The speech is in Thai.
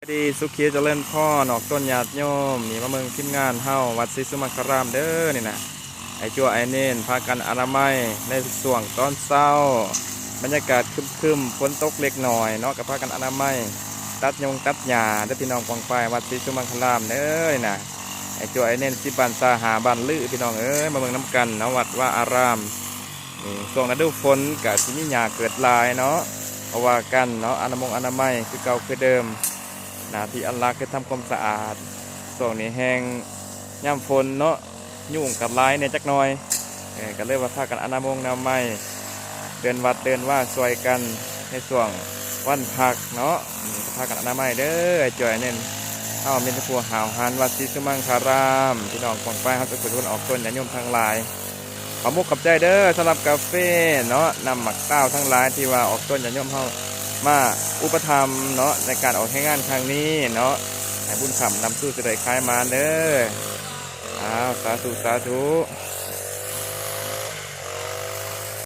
ดีสุขีเจริญพ่อนอกต้นญาติโยมนี่มาเมืองทีมงานเฮาวัดศรีสุมาคารามเด้อนี่นะไอจั่วไอเน้นพากันอนามัยในส่วงตอนเช้าบรรยากาศครึมๆฝนตกเล็กหน่อยเนาะกับพากันอนามัยตัดหญ้าเด้อพี่น้องกองไปวัดศรีสุมาคารามเด้อนี่นะไอจั่วไอเน้นสิบันสาหาบันลือพี่น้องเอ้ยมาเมืองน้ำกันเนาะวัดว่าอารามนี่ช่วงฤดูฝนกับที่มีหญ้าเกิดลายเนาะเพราะว่ากันเนาะอนามัยคือเก่าคือเดิมหน้าที่อันลักคือทำความสะอาดส่วนนี้แห้งย่ำฝนเนาะยุ่งกับลายเนี่ยจักหน่อยก็เลยว่าพากันอนามัยเดินวัดเดินว่าช่วยกันในส่วงวันพักเนาะพากันอนามัยเด้อจ่อยเน้นเอาเป็นผู้หาวหันวัดศรีสุมังคารามพี่น้องกองไปเขาจะขุดคนออกต้นญาติโยมทั้งหลายขอมุกกับใจเด้อสำหรับกาแฟเนาะนำหมักเต้าทั้งหลายที่ว่าออกต้นญาติโยมเขามาอุปธรรมเนาะในการออกให้งานครั้งนี้เนาะให้บุญขำนำสู้จะได้คลายมาเด้ออ้าวสาธุ